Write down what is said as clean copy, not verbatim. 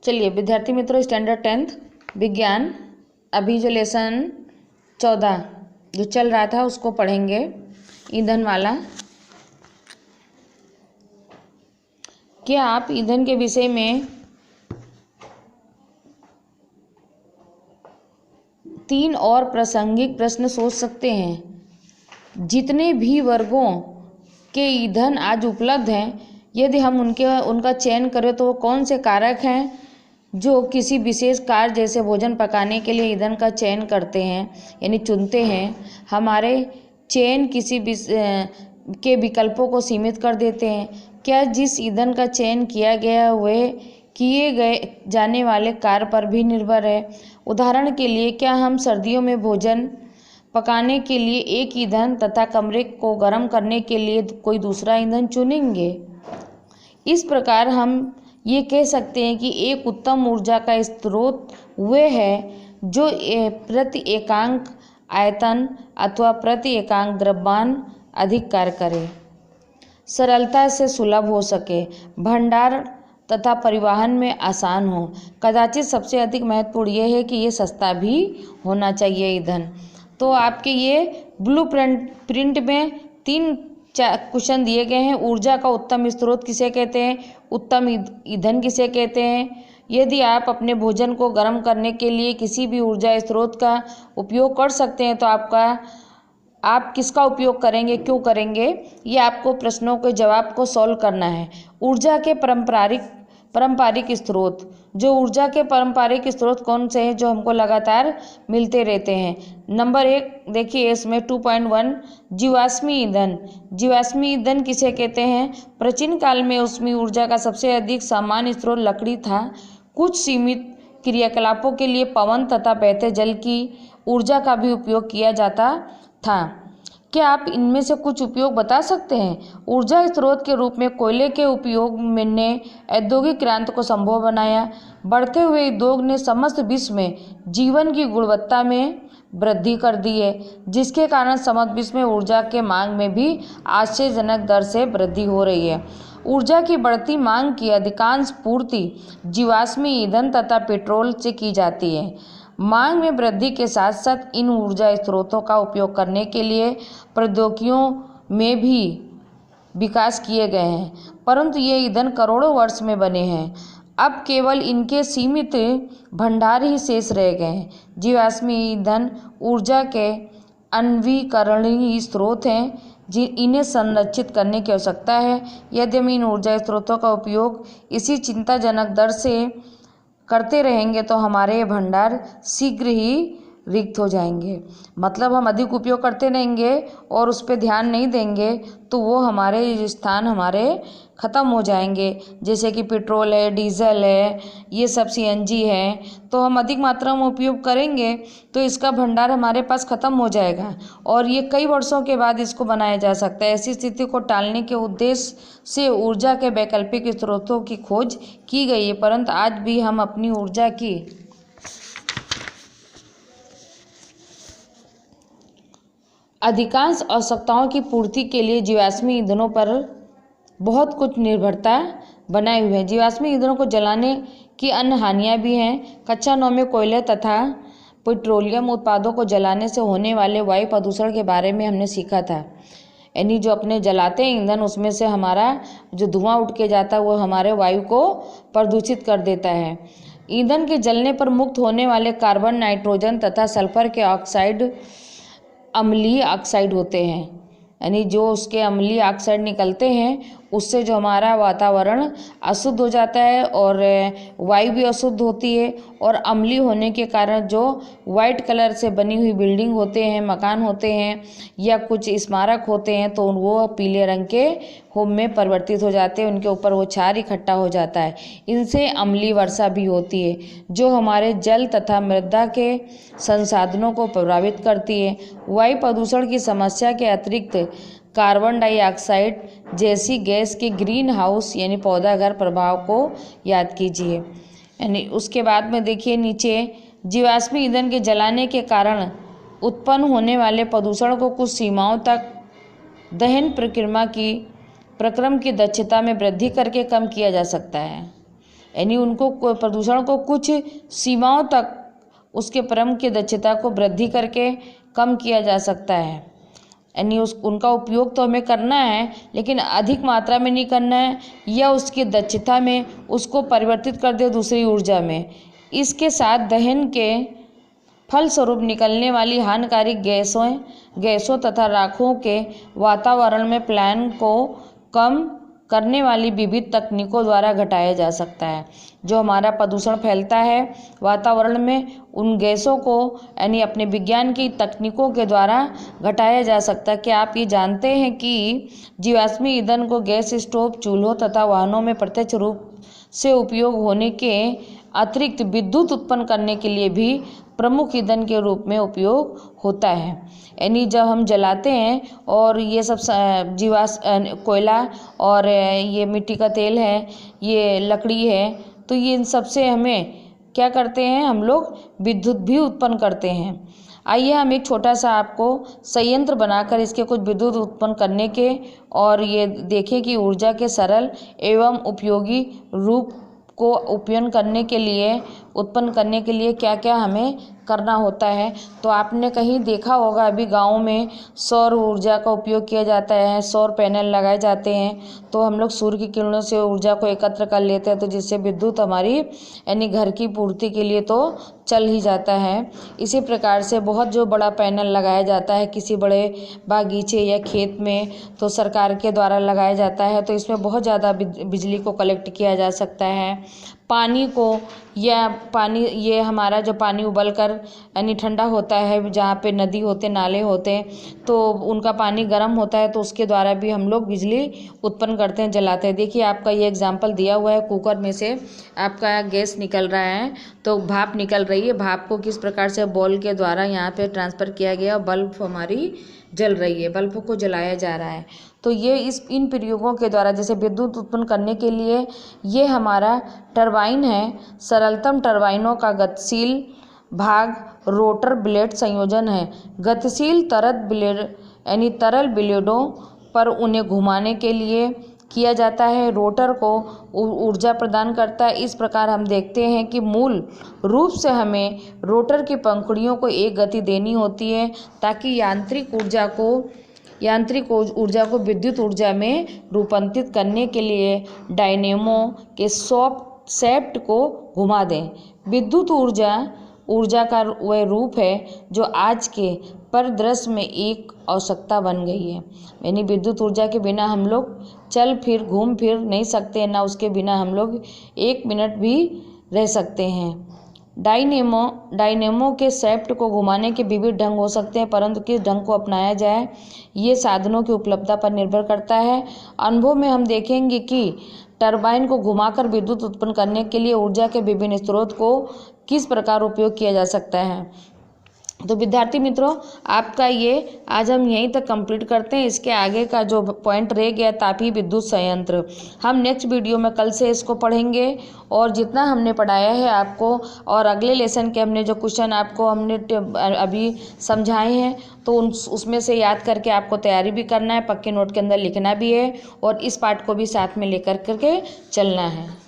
चलिए विद्यार्थी मित्रों, स्टैंडर्ड 10th विज्ञान अभी जो लेसन 14 जो चल रहा था उसको पढ़ेंगे, ईंधन वाला। क्या आप ईंधन के विषय में 3 और प्रासंगिक प्रश्न सोच सकते हैं? जितने भी वर्गों के ईंधन आज उपलब्ध हैं, यदि हम उनका चयन करें तो वो कौन से कारक हैं जो किसी विशेष कार्य जैसे भोजन पकाने के लिए ईंधन का चयन करते हैं, यानी चुनते हैं। हमारे चयन किसी के विकल्पों को सीमित कर देते हैं। क्या जिस ईंधन का चयन किया गया वह किए गए जाने वाले कार्य पर भी निर्भर है? उदाहरण के लिए, क्या हम सर्दियों में भोजन पकाने के लिए एक ईंधन तथा कमरे को गर्म करने के लिए कोई दूसरा ईंधन चुनेंगे? इस प्रकार हम ये कह सकते हैं कि एक उत्तम ऊर्जा का स्रोत वह है जो प्रति एकांक आयतन अथवा प्रति एकांक द्रव्यमान अधिक कार्य करे, सरलता से सुलभ हो सके, भंडार तथा परिवहन में आसान हो। कदाचित सबसे अधिक महत्वपूर्ण यह है कि ये सस्ता भी होना चाहिए ईंधन। तो आपके ये ब्लू प्रिंट में 3 क्वेश्चन दिए गए हैं। ऊर्जा का उत्तम स्रोत किसे कहते हैं? उत्तम ईंधन किसे कहते हैं? यदि आप अपने भोजन को गर्म करने के लिए किसी भी ऊर्जा स्रोत का उपयोग कर सकते हैं तो आप किसका उपयोग करेंगे, क्यों करेंगे? ये आपको प्रश्नों के जवाब को सॉल्व करना है। ऊर्जा के पारंपरिक स्रोत, जो ऊर्जा के पारंपरिक स्रोत कौन से हैं जो हमको लगातार मिलते रहते हैं? नंबर 1 देखिए, इसमें 2.1 जीवाश्मी ईंधन। जीवाश्मी ईंधन किसे कहते हैं? प्राचीन काल में उसमें ऊर्जा का सबसे अधिक सामान्य स्रोत लकड़ी था। कुछ सीमित क्रियाकलापों के लिए पवन तथा बहते जल की ऊर्जा का भी उपयोग किया जाता था। क्या आप इनमें से कुछ उपयोग बता सकते हैं? ऊर्जा स्रोत के रूप में कोयले के उपयोग ने औद्योगिक क्रांति को संभव बनाया। बढ़ते हुए उद्योग ने समस्त विश्व में जीवन की गुणवत्ता में वृद्धि कर दी है, जिसके कारण समग्र विश्व में ऊर्जा के मांग में भी आश्चर्यजनक दर से वृद्धि हो रही है। ऊर्जा की बढ़ती मांग की अधिकांश पूर्ति जीवाश्मी ईंधन तथा पेट्रोल से की जाती है। मांग में वृद्धि के साथ साथ इन ऊर्जा स्रोतों का उपयोग करने के लिए प्रौद्योगिकियों में भी विकास किए गए हैं, परंतु ये ईंधन करोड़ों वर्ष में बने हैं। अब केवल इनके सीमित भंडार ही शेष रह गए हैं। जीवाश्मी ईंधन ऊर्जा के अनवीकरणीय स्रोत हैं, इन्हें संरक्षित करने की आवश्यकता है। यदि हम इन ऊर्जा स्रोतों का उपयोग इसी चिंताजनक दर से करते रहेंगे तो हमारे ये भंडार शीघ्र ही रिक्त हो जाएंगे। मतलब हम अधिक उपयोग करते रहेंगे और उस पर ध्यान नहीं देंगे तो वो हमारे स्थान ख़त्म हो जाएंगे। जैसे कि पेट्रोल है, डीजल है, ये सब सीएनजी है, तो हम अधिक मात्रा में उपयोग करेंगे तो इसका भंडार हमारे पास ख़त्म हो जाएगा और ये कई वर्षों के बाद इसको बनाया जा सकता है। ऐसी स्थिति को टालने के उद्देश्य से ऊर्जा के वैकल्पिक स्रोतों की खोज की गई है, परंतु आज भी हम अपनी ऊर्जा की अधिकांश आवश्यकताओं की पूर्ति के लिए जीवाश्मी ईंधनों पर बहुत कुछ निर्भरता बनाए हुए हैं। जीवाश्मी ईंधनों को जलाने की अन्य हानियाँ भी हैं। कक्षा 9 में कोयले तथा पेट्रोलियम उत्पादों को जलाने से होने वाले वायु प्रदूषण के बारे में हमने सीखा था। यानी जो अपने जलाते हैं ईंधन, उसमें से हमारा जो धुआं उठ के जाता है वो हमारे वायु को प्रदूषित कर देता है। ईंधन के जलने पर मुक्त होने वाले कार्बन, नाइट्रोजन तथा सल्फर के ऑक्साइड अम्लीय ऑक्साइड होते हैं। यानी जो उसके अम्लीय ऑक्साइड निकलते हैं उससे जो हमारा वातावरण अशुद्ध हो जाता है और वायु भी अशुद्ध होती है। और अम्लीय होने के कारण जो वाइट कलर से बनी हुई बिल्डिंग होते हैं, मकान होते हैं या कुछ स्मारक होते हैं तो वो पीले रंग के में परिवर्तित हो जाते हैं, उनके ऊपर वो क्षार इकट्ठा हो जाता है। इनसे अम्लीय वर्षा भी होती है जो हमारे जल तथा मृदा के संसाधनों को प्रभावित करती है। वायु प्रदूषण की समस्या के अतिरिक्त कार्बन डाइऑक्साइड जैसी गैस के ग्रीन हाउस यानी पौधाघर प्रभाव को याद कीजिए। यानी उसके बाद में देखिए नीचे, जीवाश्मी ईंधन के जलाने के कारण उत्पन्न होने वाले प्रदूषण को कुछ सीमाओं तक दहन प्रक्रम की दक्षता में वृद्धि करके कम किया जा सकता है। यानी उनको प्रदूषण को कुछ सीमाओं तक उसके परम की दक्षता को वृद्धि करके कम किया जा सकता है। यानी उनका उपयोग तो हमें करना है, लेकिन अधिक मात्रा में नहीं करना है, या उसकी दक्षता में उसको परिवर्तित कर दे दूसरी ऊर्जा में। इसके साथ दहन के फलस्वरूप निकलने वाली हानिकारक गैसों तथा राखों के वातावरण में पलायन को कम करने वाली विविध तकनीकों द्वारा घटाया जा सकता है। जो हमारा प्रदूषण फैलता है वातावरण में, उन गैसों को यानी अपने विज्ञान की तकनीकों के द्वारा घटाया जा सकता है। क्या आप ये जानते हैं कि जीवाश्मी ईंधन को गैस स्टोव, चूल्हों तथा वाहनों में प्रत्यक्ष रूप से उपयोग होने के अतिरिक्त विद्युत उत्पन्न करने के लिए भी प्रमुख ईंधन के रूप में उपयोग होता है। यानी जब हम जलाते हैं और ये सब कोयला और ये मिट्टी का तेल है, ये लकड़ी है, तो ये इन सब से हमें क्या करते हैं, हम लोग विद्युत भी उत्पन्न करते हैं। आइए हम एक छोटा सा आपको संयंत्र बनाकर इसके कुछ विद्युत उत्पन्न करने के और ये देखें कि ऊर्जा के सरल एवं उपयोगी रूप को उत्पन्न करने के लिए क्या क्या हमें करना होता है। तो आपने कहीं देखा होगा अभी गाँव में सौर ऊर्जा का उपयोग किया जाता है, सौर पैनल लगाए जाते हैं, तो हम लोग सूर्य की किरणों से ऊर्जा को एकत्र कर लेते हैं, तो जिससे विद्युत हमारी यानी घर की पूर्ति के लिए तो चल ही जाता है। इसी प्रकार से बहुत जो बड़ा पैनल लगाया जाता है किसी बड़े बागीचे या खेत में, तो सरकार के द्वारा लगाया जाता है, तो इसमें बहुत ज़्यादा बिजली को कलेक्ट किया जा सकता है। पानी को ये हमारा जो पानी उबल कर यानी ठंडा होता है, जहाँ पे नदी होते, नाले होते, तो उनका पानी गर्म होता है, तो उसके द्वारा भी हम लोग बिजली उत्पन्न करते हैं, जलाते हैं। देखिए आपका ये एग्जांपल दिया हुआ है, कुकर में से आपका गैस निकल रहा है, तो भाप निकल रही है, भाप को किस प्रकार से बॉल के द्वारा यहाँ पे ट्रांसफ़र किया गया, बल्ब हमारी जल रही है, बल्ब को जलाया जा रहा है। तो ये इन प्रयोगों के द्वारा जैसे विद्युत उत्पन्न करने के लिए ये हमारा टरबाइन है। सरलतम टरबाइनों का गतिशील भाग रोटर ब्लेड संयोजन है। गतिशील तरल ब्लेडों पर उन्हें घुमाने के लिए किया जाता है, रोटर को ऊर्जा प्रदान करता है। इस प्रकार हम देखते हैं कि मूल रूप से हमें रोटर की पंखुड़ियों को एक गति देनी होती है, ताकि यांत्रिक ऊर्जा को विद्युत ऊर्जा में रूपांतरित करने के लिए डायनेमो के सैफ्ट को घुमा दें। विद्युत ऊर्जा का वह रूप है जो आज के परिदृश्य में एक आवश्यकता बन गई है। यानी विद्युत ऊर्जा के बिना हम लोग घूम फिर नहीं सकते, ना उसके बिना हम लोग 1 मिनट भी रह सकते हैं। डायनेमो के सैफ्ट को घुमाने के विविध ढंग हो सकते हैं, परंतु किस ढंग को अपनाया जाए ये साधनों की उपलब्धता पर निर्भर करता है। अनुभव में हम देखेंगे कि टरबाइन को घुमाकर विद्युत उत्पन्न करने के लिए ऊर्जा के विभिन्न स्रोत को किस प्रकार उपयोग किया जा सकता है। तो विद्यार्थी मित्रों, आपका ये आज हम यहीं तक कंप्लीट करते हैं। इसके आगे का जो पॉइंट रह गया तापीय विद्युत संयंत्र, हम नेक्स्ट वीडियो में कल से इसको पढ़ेंगे, और जितना हमने पढ़ाया है आपको और अगले लेसन के हमने जो क्वेश्चन आपको हमने अभी समझाए हैं, तो उसमें से याद करके आपको तैयारी भी करना है, पक्के नोट के अंदर लिखना भी है, और इस पार्ट को भी साथ में लेकर करके चलना है।